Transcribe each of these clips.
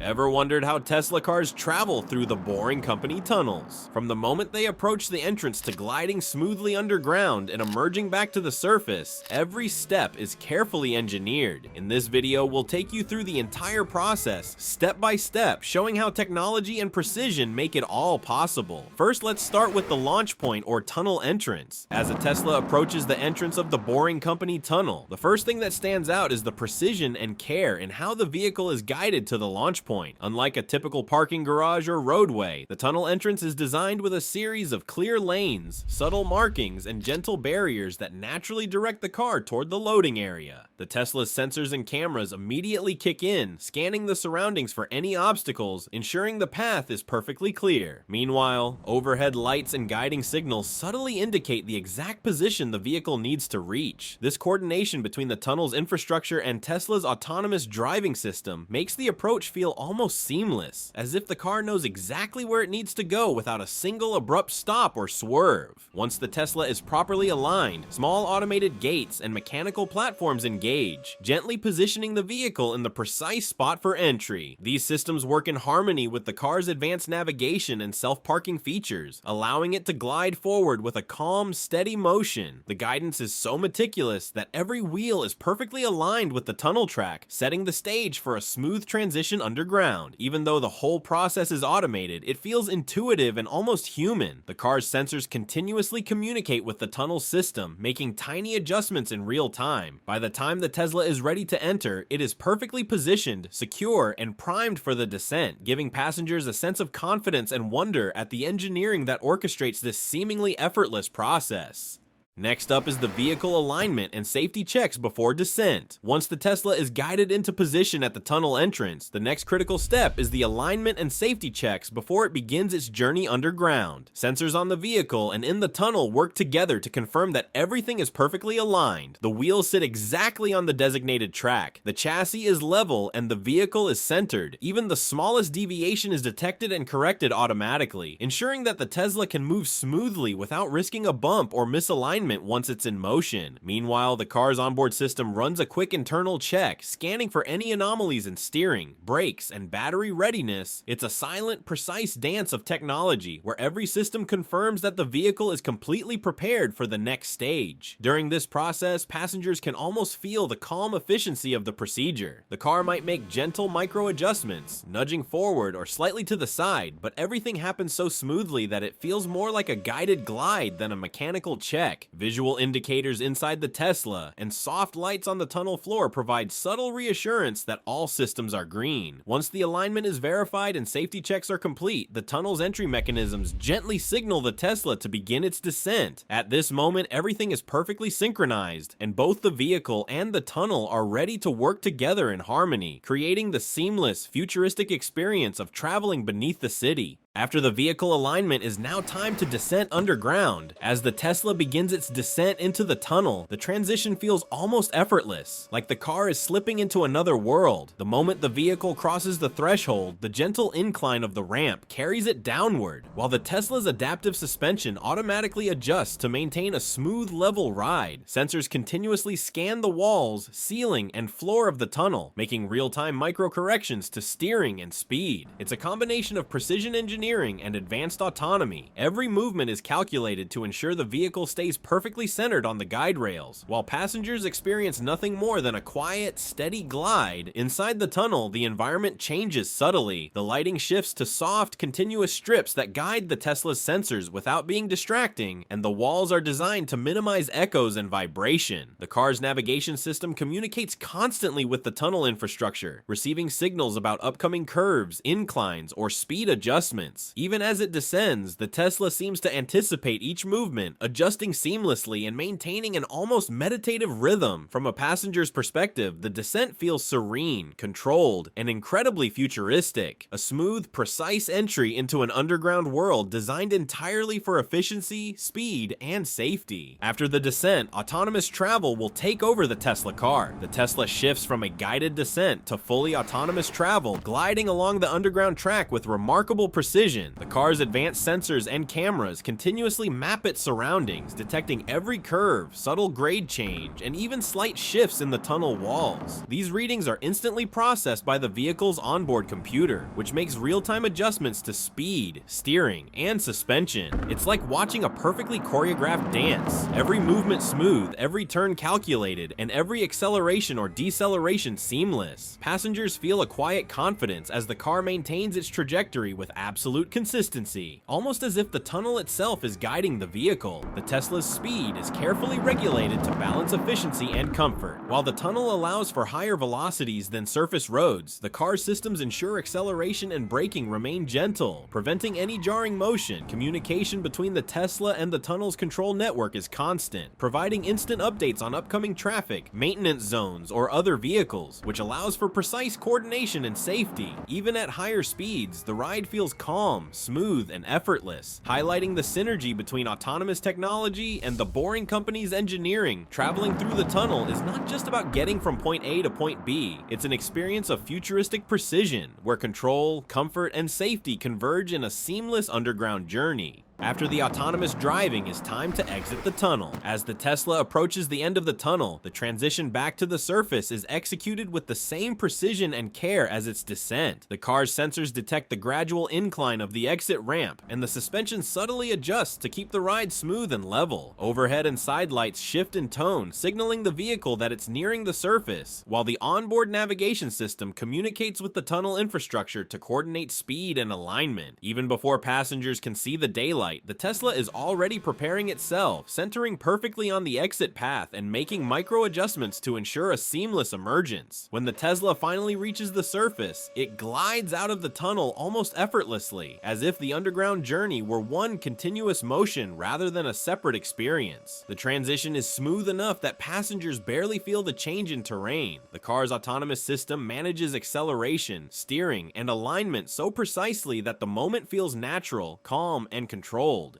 Ever wondered how Tesla cars travel through the Boring Company tunnels? From the moment they approach the entrance to gliding smoothly underground and emerging back to the surface, every step is carefully engineered. In this video, we'll take you through the entire process, step by step, showing how technology and precision make it all possible. First, let's start with the launch point or tunnel entrance. As a Tesla approaches the entrance of the Boring Company tunnel, the first thing that stands out is the precision and care in how the vehicle is guided to the launch point. Unlike a typical parking garage or roadway, the tunnel entrance is designed with a series of clear lanes, subtle markings, and gentle barriers that naturally direct the car toward the loading area. The Tesla's sensors and cameras immediately kick in, scanning the surroundings for any obstacles, ensuring the path is perfectly clear. Meanwhile, overhead lights and guiding signals subtly indicate the exact position the vehicle needs to reach. This coordination between the tunnel's infrastructure and Tesla's autonomous driving system makes the approach feel almost seamless, as if the car knows exactly where it needs to go without a single abrupt stop or swerve. Once the Tesla is properly aligned, small automated gates and mechanical platforms engage, gently positioning the vehicle in the precise spot for entry. These systems work in harmony with the car's advanced navigation and self-parking features, allowing it to glide forward with a calm, steady motion. The guidance is so meticulous that every wheel is perfectly aligned with the tunnel track, setting the stage for a smooth transition underground. Even though the whole process is automated, it feels intuitive and almost human. The car's sensors continuously communicate with the tunnel system, making tiny adjustments in real time. By the time the Tesla is ready to enter, it is perfectly positioned, secure, and primed for the descent, giving passengers a sense of confidence and wonder at the engineering that orchestrates this seemingly effortless process. Next up is the vehicle alignment and safety checks before descent. Once the Tesla is guided into position at the tunnel entrance, the next critical step is the alignment and safety checks before it begins its journey underground. Sensors on the vehicle and in the tunnel work together to confirm that everything is perfectly aligned. The wheels sit exactly on the designated track, the chassis is level, and the vehicle is centered. Even the smallest deviation is detected and corrected automatically, ensuring that the Tesla can move smoothly without risking a bump or misalignment once it's in motion. Meanwhile, the car's onboard system runs a quick internal check, scanning for any anomalies in steering, brakes, and battery readiness. It's a silent, precise dance of technology where every system confirms that the vehicle is completely prepared for the next stage. During this process, passengers can almost feel the calm efficiency of the procedure. The car might make gentle micro adjustments, nudging forward or slightly to the side, but everything happens so smoothly that it feels more like a guided glide than a mechanical check. Visual indicators inside the Tesla and soft lights on the tunnel floor provide subtle reassurance that all systems are green. Once the alignment is verified and safety checks are complete, the tunnel's entry mechanisms gently signal the Tesla to begin its descent. At this moment, everything is perfectly synchronized, and both the vehicle and the tunnel are ready to work together in harmony, creating the seamless, futuristic experience of traveling beneath the city. After the vehicle alignment, is now time to descent underground. As the Tesla begins its descent into the tunnel, the transition feels almost effortless, like the car is slipping into another world. The moment the vehicle crosses the threshold, the gentle incline of the ramp carries it downward, while the Tesla's adaptive suspension automatically adjusts to maintain a smooth, level ride. Sensors continuously scan the walls, ceiling, and floor of the tunnel, making real-time micro-corrections to steering and speed. It's a combination of precision engineering and advanced autonomy. Every movement is calculated to ensure the vehicle stays perfectly centered on the guide rails, while passengers experience nothing more than a quiet, steady glide. Inside the tunnel, the environment changes subtly. The lighting shifts to soft, continuous strips that guide the Tesla's sensors without being distracting, and the walls are designed to minimize echoes and vibration. The car's navigation system communicates constantly with the tunnel infrastructure, receiving signals about upcoming curves, inclines, or speed adjustments. Even as it descends, the Tesla seems to anticipate each movement, adjusting seamlessly and maintaining an almost meditative rhythm. From a passenger's perspective, the descent feels serene, controlled, and incredibly futuristic. A smooth, precise entry into an underground world designed entirely for efficiency, speed, and safety. After the descent, autonomous travel will take over the Tesla car. The Tesla shifts from a guided descent to fully autonomous travel, gliding along the underground track with remarkable precision precision. The car's advanced sensors and cameras continuously map its surroundings, detecting every curve, subtle grade change, and even slight shifts in the tunnel walls. These readings are instantly processed by the vehicle's onboard computer, which makes real-time adjustments to speed, steering, and suspension. It's like watching a perfectly choreographed dance. Every movement smooth, every turn calculated, and every acceleration or deceleration seamless. Passengers feel a quiet confidence as the car maintains its trajectory with absolute consistency, almost as if the tunnel itself is guiding the vehicle. The Tesla's speed is carefully regulated to balance efficiency and comfort. While the tunnel allows for higher velocities than surface roads, the car's systems ensure acceleration and braking remain gentle, preventing any jarring motion. Communication between the Tesla and the tunnel's control network is constant, providing instant updates on upcoming traffic, maintenance zones, or other vehicles, which allows for precise coordination and safety. Even at higher speeds, the ride feels calm, smooth, and effortless, highlighting the synergy between autonomous technology and the Boring Company's engineering. Traveling through the tunnel is not just about getting from point A to point B. It's an experience of futuristic precision, where control, comfort, and safety converge in a seamless underground journey. After the autonomous driving, it's time to exit the tunnel. As the Tesla approaches the end of the tunnel, the transition back to the surface is executed with the same precision and care as its descent. The car's sensors detect the gradual incline of the exit ramp, and the suspension subtly adjusts to keep the ride smooth and level. Overhead and side lights shift in tone, signaling the vehicle that it's nearing the surface, while the onboard navigation system communicates with the tunnel infrastructure to coordinate speed and alignment. Even before passengers can see the daylight, the Tesla is already preparing itself, centering perfectly on the exit path and making micro adjustments to ensure a seamless emergence. When the Tesla finally reaches the surface, it glides out of the tunnel almost effortlessly, as if the underground journey were one continuous motion rather than a separate experience. The transition is smooth enough that passengers barely feel the change in terrain. The car's autonomous system manages acceleration, steering, and alignment so precisely that the moment feels natural, calm, and controlled.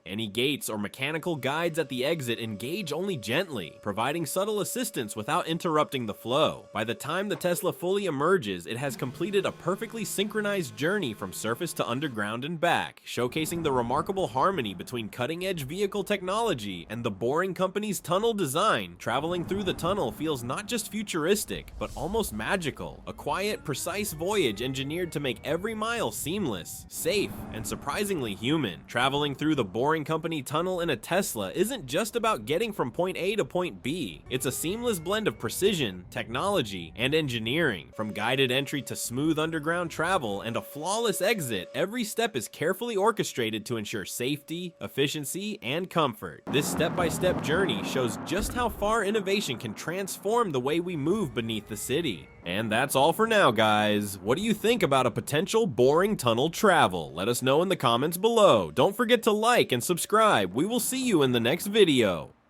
Any gates or mechanical guides at the exit engage only gently, providing subtle assistance without interrupting the flow. By the time the Tesla fully emerges, it has completed a perfectly synchronized journey from surface to underground and back, showcasing the remarkable harmony between cutting-edge vehicle technology and the Boring Company's tunnel design. Traveling through the tunnel feels not just futuristic, but almost magical. A quiet, precise voyage engineered to make every mile seamless, safe, and surprisingly human. Traveling through the Boring Company tunnel in a Tesla isn't just about getting from point A to point B. It's a seamless blend of precision, technology, and engineering. From guided entry to smooth underground travel and a flawless exit, every step is carefully orchestrated to ensure safety, efficiency, and comfort. This step-by-step journey shows just how far innovation can transform the way we move beneath the city. And that's all for now, guys. What do you think about a potential boring tunnel travel? Let us know in the comments below. Don't forget to like and subscribe. We will see you in the next video.